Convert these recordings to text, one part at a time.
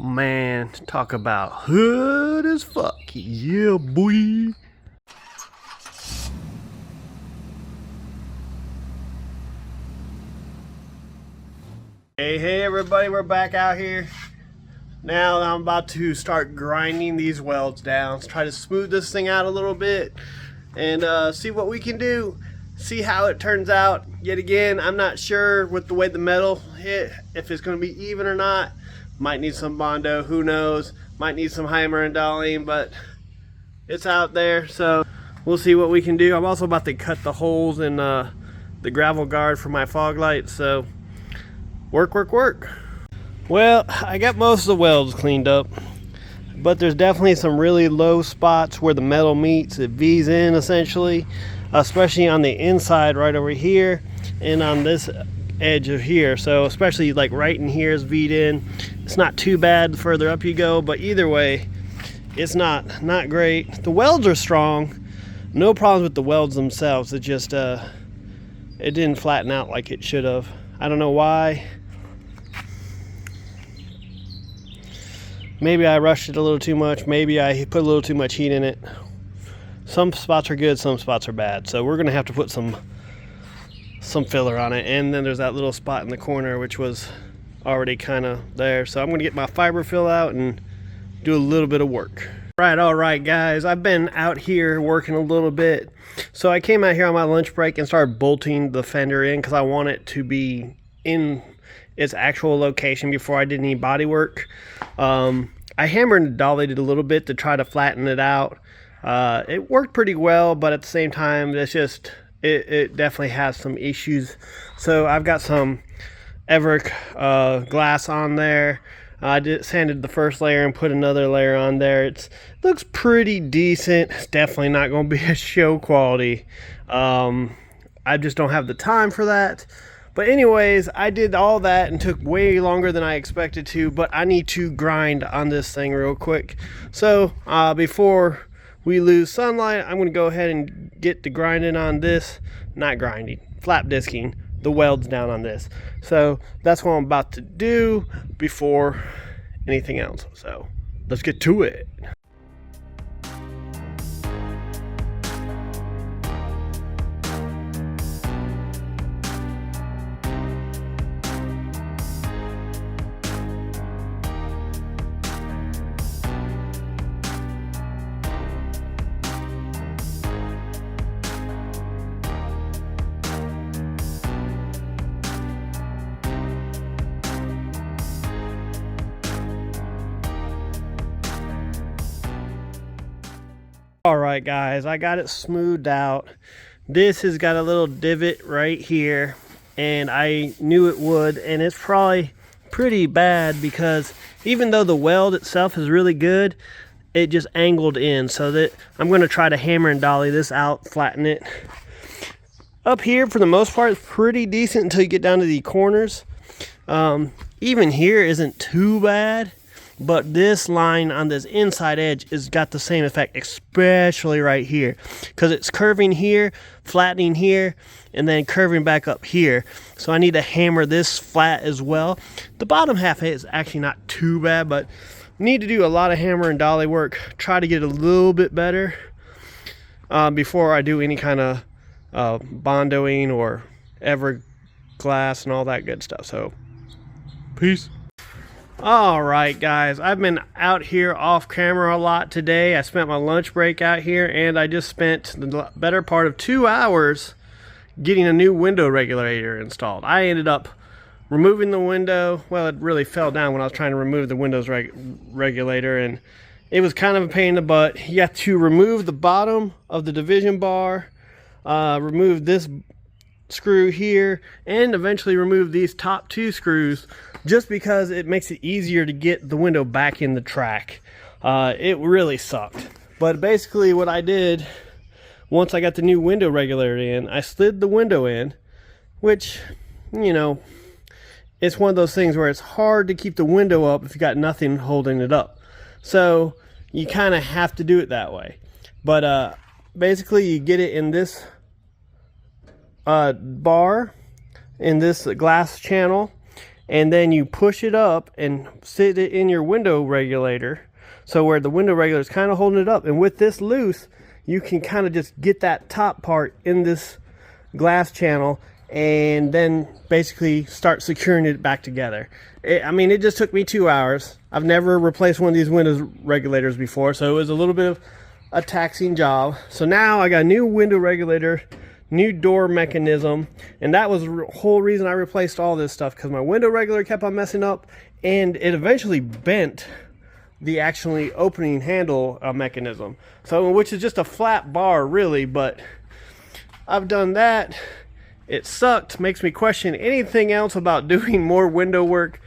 Man, talk about hood as fuck. Yeah, boy. Hey everybody, we're back out here. Now I'm about to start grinding these welds down. Let's try to smooth this thing out a little bit and see what we can do. See how it turns out. Yet again, I'm not sure with the way the metal hit, if it's going to be even or not. Might need some Bondo, who knows. Might need some hammer and dollying, but it's out there, so we'll see what we can do. I'm also about to cut the holes in the gravel guard for my fog lights, so work. Well, I got most of the welds cleaned up, but there's definitely some really low spots where the metal meets. It V's in essentially, especially on the inside right over here and on this edge of here. So especially like right in here is V'd in. It's not too bad the further up you go, but either way, it's not great. The welds are strong. No problems with the welds themselves. It just it didn't flatten out like it should have. I don't know why. Maybe I rushed it a little too much. Maybe I put a little too much heat in it. Some spots are good, some spots are bad. So we're gonna have to put some filler on it. And then there's that little spot in the corner which was already kind of there. So I'm gonna get my fiber fill out and do a little bit of work. All right guys, I've been out here working a little bit. So I came out here on my lunch break and started bolting the fender in because I want it to be in its actual location before I did any body work. I hammered and dollied it a little bit to try to flatten it out. It worked pretty well, but at the same time, it's just it definitely has some issues. So I've got some Everick glass on there. I sanded the first layer and put another layer on there. It looks pretty decent. It's definitely not going to be a show quality. I just don't have the time for that. But anyways, I did all that and took way longer than I expected to, but I need to grind on this thing real quick. So before we lose sunlight, I'm going to go ahead and get to grinding on this. Not grinding, flap disking the welds down on this. So that's what I'm about to do before anything else. So let's get to it. All right guys, I got it smoothed out. This has got a little divot right here, and I knew it would, and it's probably pretty bad because even though the weld itself is really good, it just angled in. So that I'm going to try to hammer and dolly this out, flatten it. Up here for the most part it's pretty decent until you get down to the corners. Even here isn't too bad. But this line on this inside edge has got the same effect, especially right here, because it's curving here, flattening here, and then curving back up here. So I need to hammer this flat as well. The bottom half is actually not too bad, but need to do a lot of hammer and dolly work, try to get a little bit better before I do any kind of bondoing or ever glass and all that good stuff. So peace. Alright guys, I've been out here off camera a lot today. I spent my lunch break out here, and I just spent the better part of 2 hours getting a new window regulator installed. I ended up removing the window. Well, it really fell down when I was trying to remove the windows regulator, and it was kind of a pain in the butt. You have to remove the bottom of the division bar, remove this screw here, and eventually remove these top 2 screws, just because it makes it easier to get the window back in the track. It really sucked. But basically what I did, once I got the new window regulator in, I slid the window in, which, you know, it's one of those things where it's hard to keep the window up if you got nothing holding it up. So you kind of have to do it that way. But basically you get it in this bar, in this glass channel, and then you push it up and sit it in your window regulator. So where the window regulator is kind of holding it up, and with this loose, you can kind of just get that top part in this glass channel and then basically start securing it back together. I mean, it just took me 2 hours. I've never replaced one of these window regulators before, so it was a little bit of a taxing job. So now I got a new window regulator, new door mechanism, and that was the whole reason I replaced all this stuff, because my window regulator kept on messing up, and it eventually bent the actually opening handle mechanism, so which is just a flat bar really. But I've done that. It sucked. Makes me question anything else about doing more window work,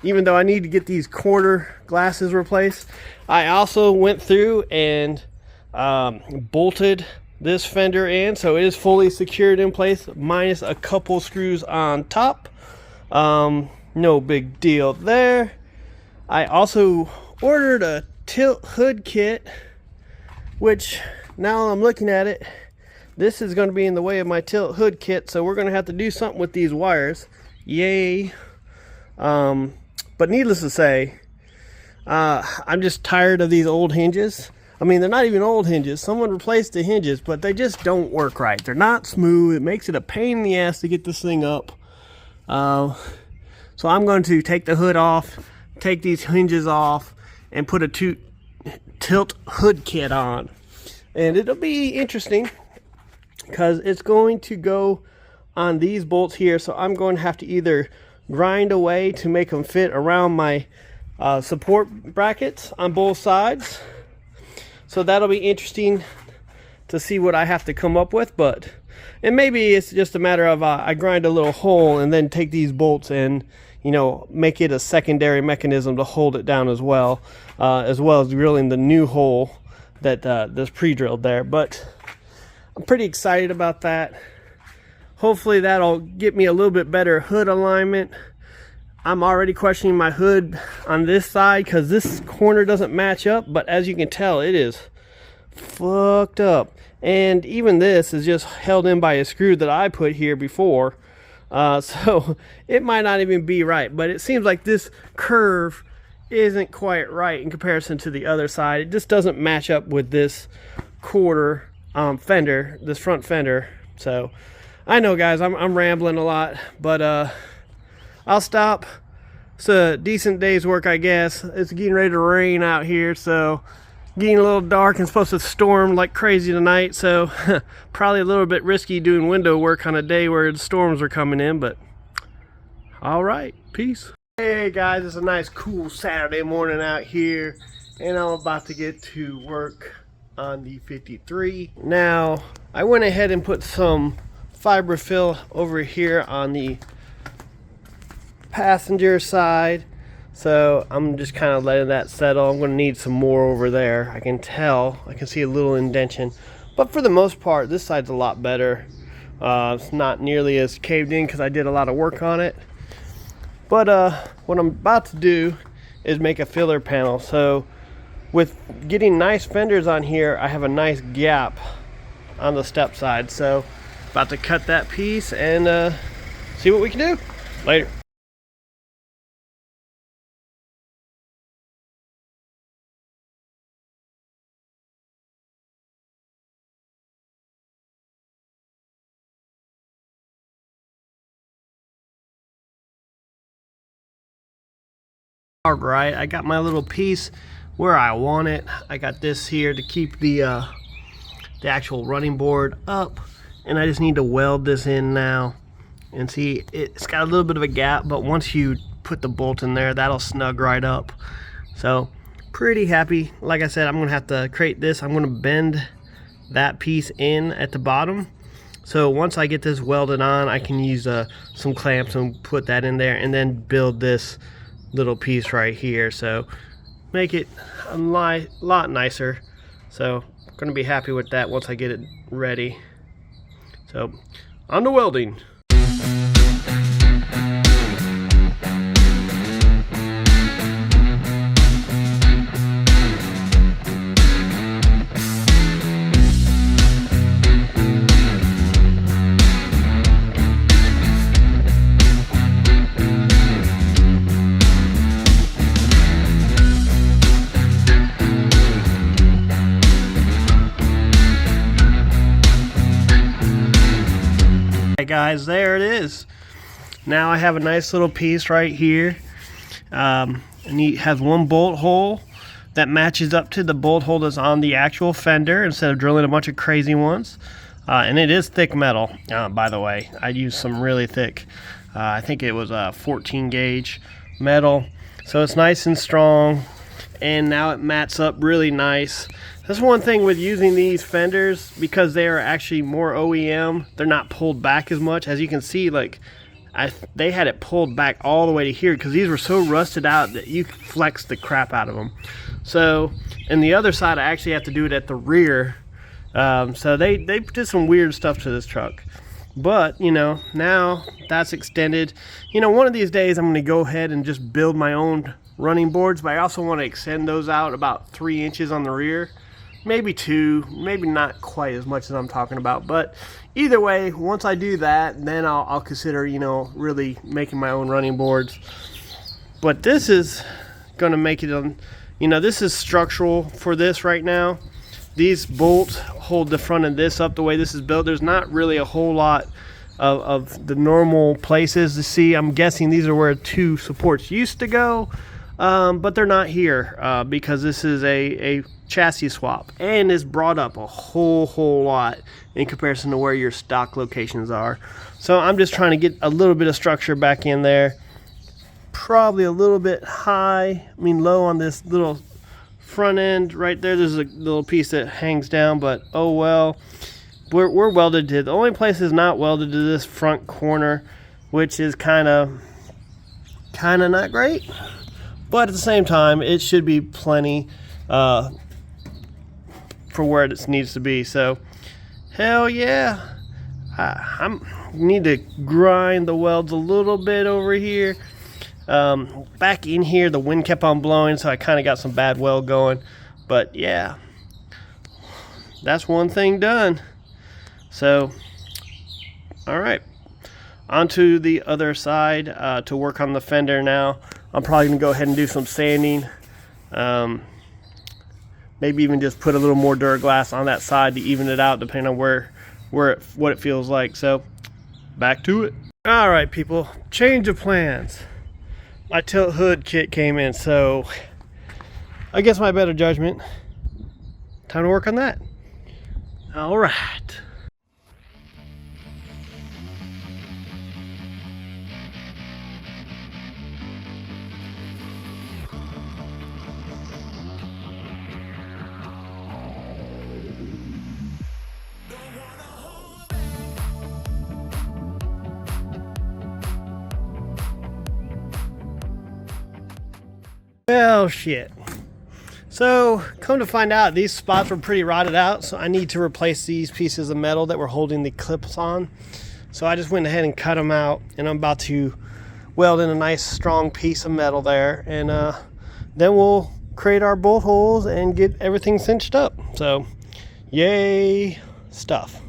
even though I need to get these corner glasses replaced. I also went through and bolted this fender in, so it is fully secured in place, minus a couple screws on top. No big deal there. I also ordered a tilt hood kit, which now I'm looking at it, this is going to be in the way of my tilt hood kit, so we're going to have to do something with these wires. Yay. But needless to say, I'm just tired of these old hinges. I mean, they're not even old hinges. Someone replaced the hinges, but they just don't work right. They're not smooth. It makes it a pain in the ass to get this thing up. So I'm going to take the hood off, take these hinges off, and put a tilt hood kit on. And it'll be interesting because it's going to go on these bolts here. So I'm going to have to either grind away to make them fit around my support brackets on both sides. So that'll be interesting to see what I have to come up with. And maybe it's just a matter of I grind a little hole and then take these bolts and, you know, make it a secondary mechanism to hold it down as well as drilling the new hole that that's pre-drilled there. But I'm pretty excited about that. Hopefully that'll get me a little bit better hood alignment. I'm already questioning my hood on this side because this corner doesn't match up, but as you can tell, it is fucked up. And even this is just held in by a screw that I put here before. So it might not even be right, but it seems like this curve isn't quite right in comparison to the other side. It just doesn't match up with this quarter fender, this front fender. So I know, guys, I'm rambling a lot, but I'll stop. It's a decent day's work, I guess. It's getting ready to rain out here, so getting a little dark and supposed to storm like crazy tonight. So probably a little bit risky doing window work on a day where the storms are coming in, but all right, peace. Hey guys, it's a nice cool Saturday morning out here, and I'm about to get to work on the 53. Now, I went ahead and put some fiberfill over here on the passenger side, so I'm just kind of letting that settle. I'm going to need some more over there. I can tell, I can see a little indentation, but for the most part this side's a lot better. It's not nearly as caved in because I did a lot of work on it. But what I'm about to do is make a filler panel. So with getting nice fenders on here, I have a nice gap on the step side, so about to cut that piece and see what we can do later. All right, I got my little piece where I want it. I got this here to keep the actual running board up, and I just need to weld this in now. And see, it's got a little bit of a gap, but once you put the bolt in there, that'll snug right up. So pretty happy. Like I said, I'm gonna have to create this. I'm gonna bend that piece in at the bottom. So once I get this welded on, I can use some clamps and put that in there, and then build this little piece right here, so make it a lot nicer. So I'm gonna be happy with that once I get it ready. So on to welding. Guys, there it is. Now I have a nice little piece right here, and it has one bolt hole that matches up to the bolt hole that's on the actual fender instead of drilling a bunch of crazy ones. And it is thick metal, by the way. I used some really thick, I think it was a 14 gauge metal, so it's nice and strong, and now it mats up really nice. That's one thing with using these fenders, because they are actually more OEM, they're not pulled back as much. As you can see, like they had it pulled back all the way to here because these were so rusted out that you could flex the crap out of them. So, and the other side I actually have to do it at the rear. So they did some weird stuff to this truck. But, you know, now that's extended. You know, one of these days I'm going to go ahead and just build my own running boards, but I also want to extend those out about 3 inches on the rear. Maybe 2, maybe not quite as much as I'm talking about, but either way, once I do that, then I'll consider, you know, really making my own running boards. But this is going to make it on, you know, this is structural for this right now. These bolts hold the front of this up the way this is built. There's not really a whole lot of the normal places to see. I'm guessing these are where 2 supports used to go, but they're not here because this is a chassis swap, and it's brought up a whole lot in comparison to where your stock locations are. So I'm just trying to get a little bit of structure back in there. Probably a little bit low on this little front end right there. There's a little piece that hangs down, but oh well. We're welded to, the only place is not welded to this front corner, which is kind of not great, but at the same time it should be plenty for where it needs to be. So hell yeah, I need to grind the welds a little bit over here. Back in here the wind kept on blowing, so I kind of got some bad weld going, but yeah, that's one thing done. So all right, onto the other side to work on the fender. Now I'm probably gonna go ahead and do some sanding, maybe even just put a little more Duraglass on that side to even it out, depending on what it feels like. So back to it. All right, people, change of plans. My tilt hood kit came in, so I guess my better judgment, time to work on that. All right. Well, shit. So, come to find out, these spots were pretty rotted out, so I need to replace these pieces of metal that were holding the clips on. So I just went ahead and cut them out, and I'm about to weld in a nice strong piece of metal there, and then we'll create our bolt holes and get everything cinched up. So, yay stuff.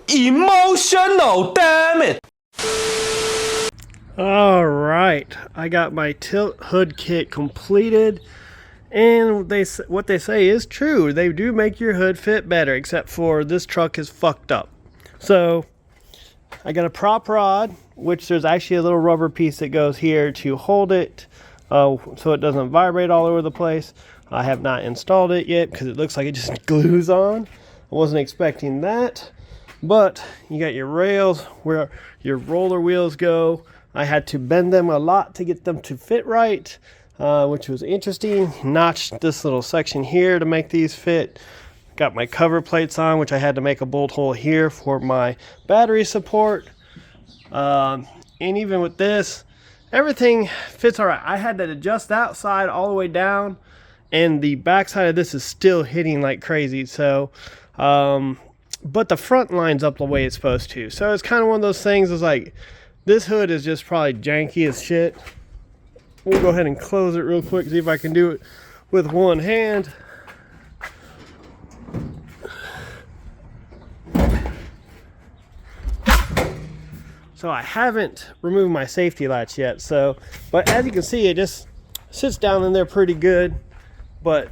Emotional, damn it! All right, I got my tilt hood kit completed, and what they say is true. They do make your hood fit better, except for this truck is fucked up. So I got a prop rod, which there's actually a little rubber piece that goes here to hold it so it doesn't vibrate all over the place. I have not installed it yet because it looks like it just glues on. I wasn't expecting that, but you got your rails where your roller wheels go. I had to bend them a lot to get them to fit right, which was interesting. Notched this little section here to make these fit. Got my cover plates on, which I had to make a bolt hole here for my battery support. And even with this, everything fits all right. I had to adjust that side all the way down, and the back side of this is still hitting like crazy. So, but the front lines up the way it's supposed to. So it's kind of one of those things. It's like, this hood is just probably janky as shit. We'll go ahead and close it real quick, see if I can do it with one hand. So I haven't removed my safety latch yet, but as you can see, it just sits down in there pretty good, but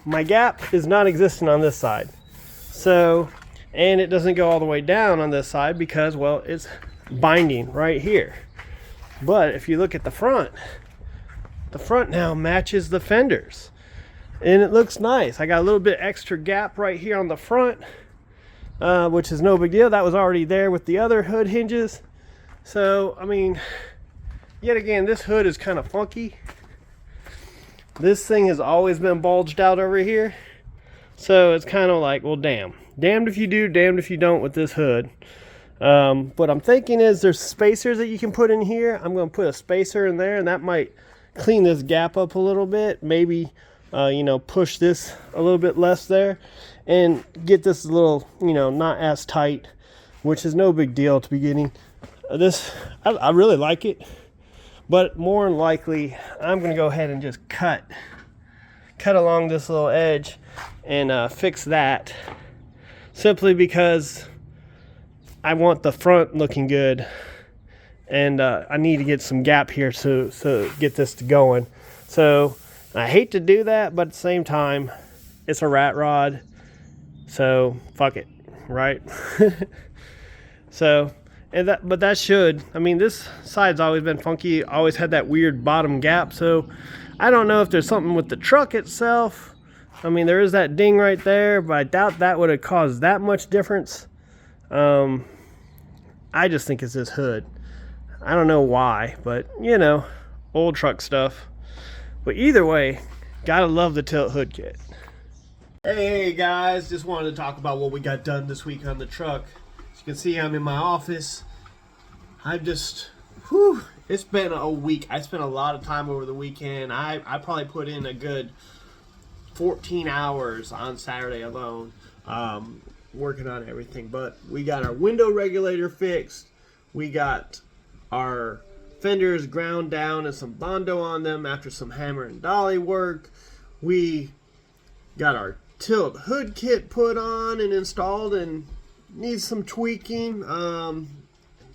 my gap is not existent on this side. So and it doesn't go all the way down on this side because, well, it's binding right here. But if you look at the front now matches the fenders, and it looks nice. I got a little bit extra gap right here on the front, which is no big deal. That was already there with the other hood hinges. So, I mean, yet again, this hood is kind of funky. This thing has always been bulged out over here. So it's kind of like, well, damned if you do, damned if you don't with this hood. What I'm thinking is there's spacers that you can put in here. I'm going to put a spacer in there, and that might clean this gap up a little bit. Maybe, you know, push this a little bit less there and get this a little, you know, not as tight, which is no big deal at the beginning. I really like it, but more than likely, I'm going to go ahead and just cut along this little edge and fix that, simply because I want the front looking good, and I need to get some gap here so get this to going. So I hate to do that, but at the same time, it's a rat rod, so fuck it, right? So, but that should, I mean, this side's always been funky, always had that weird bottom gap, so I don't know if there's something with the truck itself. I mean, there is that ding right there, but I doubt that would have caused that much difference. I just think it's this hood. I don't know why, but, you know, old truck stuff. But either way, gotta love the tilt hood kit. Hey guys, just wanted to talk about what we got done this week on the truck. As you can see, I'm in my office. It's been a week. I spent a lot of time over the weekend. I probably put in a good 14 hours on Saturday alone, working on everything. But we got our window regulator fixed. We got our fenders ground down and some Bondo on them after some hammer and dolly work. We got our tilt hood kit put on and installed and needs some tweaking.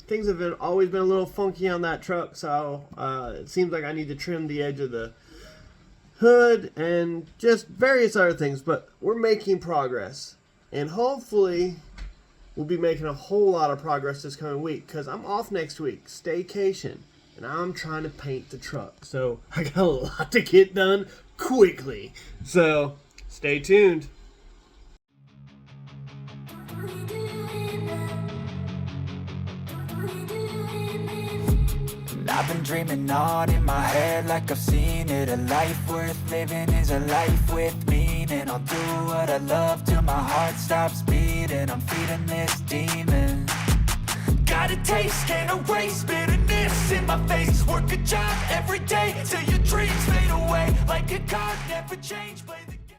Things have always been a little funky on that truck, so it seems like I need to trim the edge of the hood and just various other things, but we're making progress, and hopefully we'll be making a whole lot of progress this coming week, because I'm off next week, staycation, and I'm trying to paint the truck, so I got a lot to get done quickly, so stay tuned. I've been dreaming on in my head like I've seen it. A life worth living is a life with meaning. I'll do what I love till my heart stops beating. I'm feeding this demon. Got a taste, can't erase bitterness in my face. Work a job every day till your dreams fade away. Like a card, never change, play